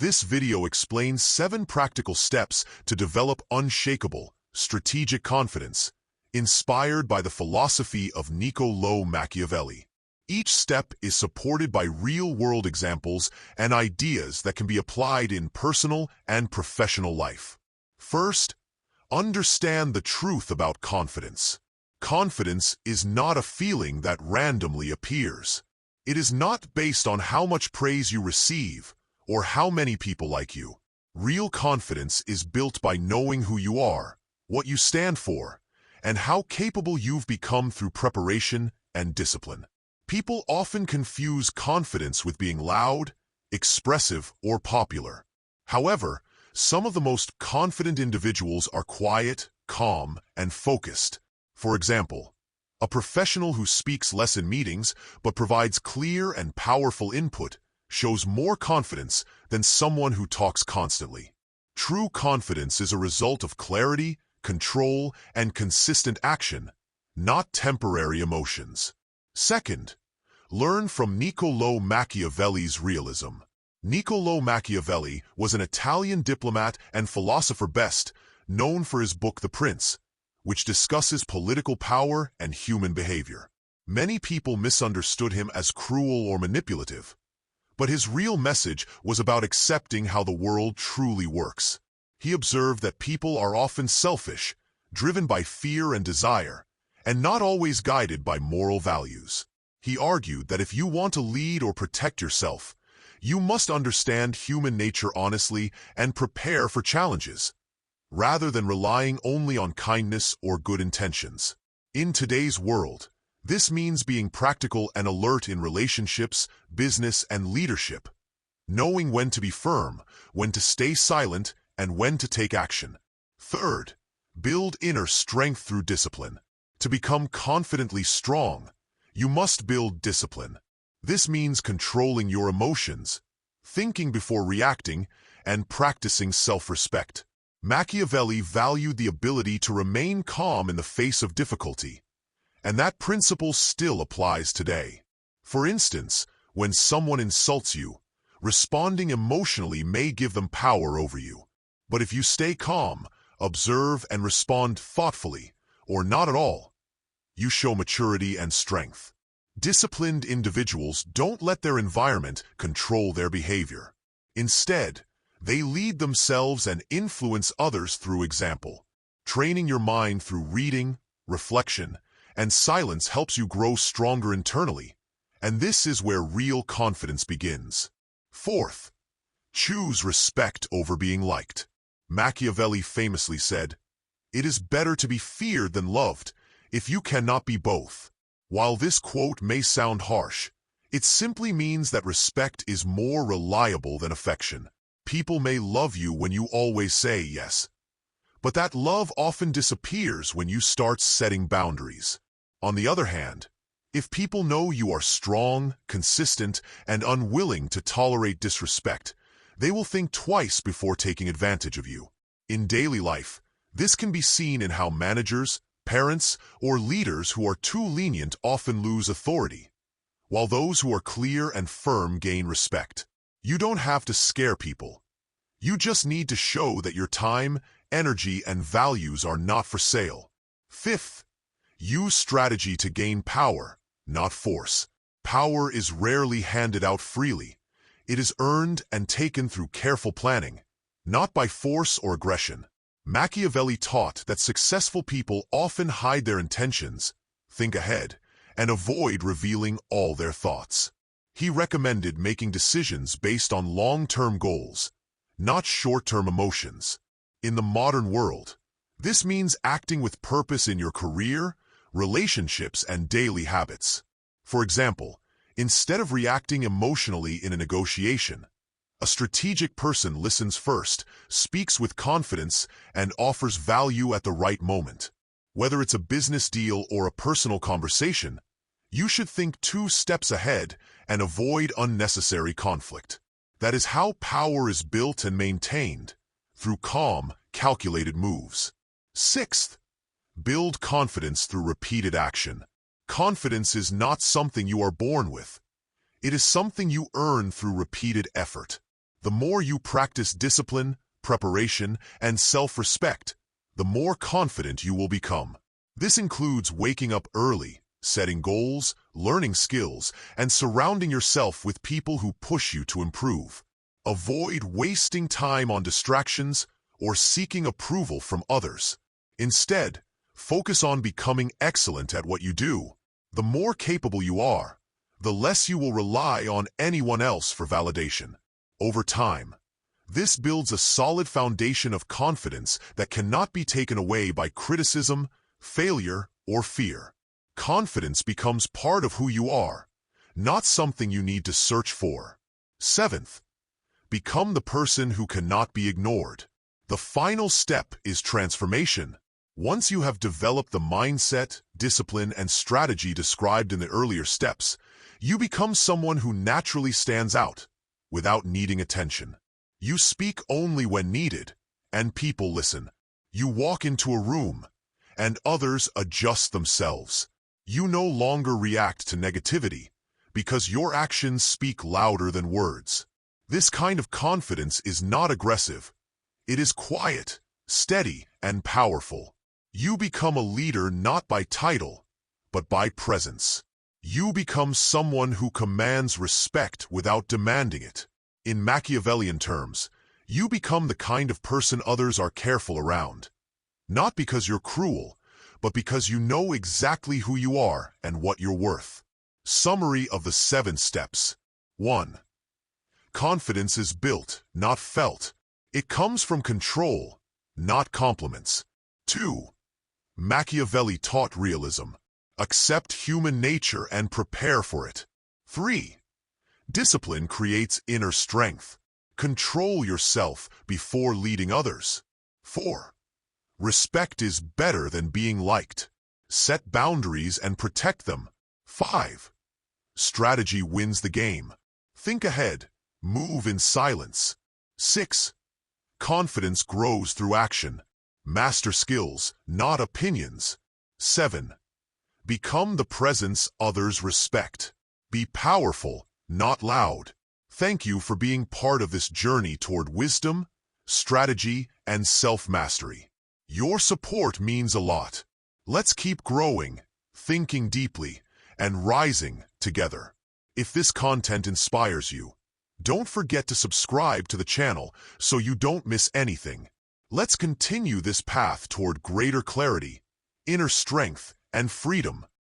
This video explains 7 practical steps to develop unshakable, strategic confidence, inspired by the philosophy of Niccolò Machiavelli. Each step is supported by real-world examples and ideas that can be applied in personal and professional life. First, understand the truth about confidence. Confidence is not a feeling that randomly appears. It is not based on how much praise you receive or how many people like you. Real confidence is built by knowing who you are, what you stand for, and how capable you've become through preparation and discipline. People often confuse confidence with being loud, expressive, or popular. However, some of the most confident individuals are quiet, calm, and focused. For example, a professional who speaks less in meetings but provides clear and powerful input shows more confidence than someone who talks constantly. True confidence is a result of clarity, control, and consistent action, not temporary emotions. Second, learn from Niccolò Machiavelli's realism. Niccolò Machiavelli was an Italian diplomat and philosopher best known for his book The Prince, which discusses political power and human behavior. Many people misunderstood him as cruel or manipulative, but his real message was about accepting how the world truly works. He observed that people are often selfish, driven by fear and desire, and not always guided by moral values. He argued that if you want to lead or protect yourself, you must understand human nature honestly and prepare for challenges, rather than relying only on kindness or good intentions. In today's world, this means being practical and alert in relationships, business, and leadership, knowing when to be firm, when to stay silent, and when to take action. Third, build inner strength through discipline. To become confidently strong, you must build discipline. This means controlling your emotions, thinking before reacting, and practicing self-respect. Machiavelli valued the ability to remain calm in the face of difficulty, and that principle still applies today. For instance, when someone insults you, responding emotionally may give them power over you. But if you stay calm, observe, and respond thoughtfully, or not at all, you show maturity and strength. Disciplined individuals don't let their environment control their behavior. Instead, they lead themselves and influence others through example. Training your mind through reading, reflection, and silence helps you grow stronger internally, and this is where real confidence begins. Fourth, choose respect over being liked. Machiavelli famously said, "It is better to be feared than loved, if you cannot be both." While this quote may sound harsh, it simply means that respect is more reliable than affection. People may love you when you always say yes, but that love often disappears when you start setting boundaries. On the other hand, if people know you are strong, consistent, and unwilling to tolerate disrespect, they will think twice before taking advantage of you. In daily life, this can be seen in how managers, parents, or leaders who are too lenient often lose authority, while those who are clear and firm gain respect. You don't have to scare people. You just need to show that your time, energy, and values are not for sale. Fifth, use strategy to gain power, not force. Power is rarely handed out freely. It is earned and taken through careful planning, not by force or aggression. Machiavelli taught that successful people often hide their intentions, think ahead, and avoid revealing all their thoughts. He recommended making decisions based on long-term goals, not short-term emotions. In the modern world, this means acting with purpose in your career, relationships, and daily habits. For example, instead of reacting emotionally in a negotiation, a strategic person listens first, speaks with confidence, and offers value at the right moment. Whether it's a business deal or a personal conversation, you should think 2 steps ahead and avoid unnecessary conflict. That is how power is built and maintained, through calm, calculated moves. Sixth, build confidence through repeated action. Confidence is not something you are born with. It is something you earn through repeated effort. The more you practice discipline, preparation, and self-respect, the more confident you will become. This includes waking up early, setting goals, learning skills, and surrounding yourself with people who push you to improve. Avoid wasting time on distractions or seeking approval from others. Instead, focus on becoming excellent at what you do. The more capable you are, the less you will rely on anyone else for validation. Over time, this builds a solid foundation of confidence that cannot be taken away by criticism, failure, or fear. Confidence becomes part of who you are, not something you need to search for. Seventh, become the person who cannot be ignored. The final step is transformation. Once you have developed the mindset, discipline, and strategy described in the earlier steps, you become someone who naturally stands out, without needing attention. You speak only when needed, and people listen. You walk into a room, and others adjust themselves. You no longer react to negativity, because your actions speak louder than words. This kind of confidence is not aggressive. It is quiet, steady, and powerful. You become a leader not by title, but by presence. You become someone who commands respect without demanding it. In Machiavellian terms, you become the kind of person others are careful around. Not because you're cruel, but because you know exactly who you are and what you're worth. Summary of the 7 steps. 1. Confidence is built, not felt. It comes from control, not compliments. 2. Machiavelli taught realism. Accept human nature and prepare for it. 3. Discipline creates inner strength. Control yourself before leading others. 4. Respect is better than being liked. Set boundaries and protect them. 5. Strategy wins the game. Think ahead. Move in silence. 6. Confidence grows through action. Master skills, not opinions. 7. Become the presence others respect. Be powerful, not loud. Thank you for being part of this journey toward wisdom, strategy, and self-mastery. Your support means a lot. Let's keep growing, thinking deeply, and rising together. If this content inspires you, don't forget to subscribe to the channel so you don't miss anything. Let's continue this path toward greater clarity, inner strength, and freedom.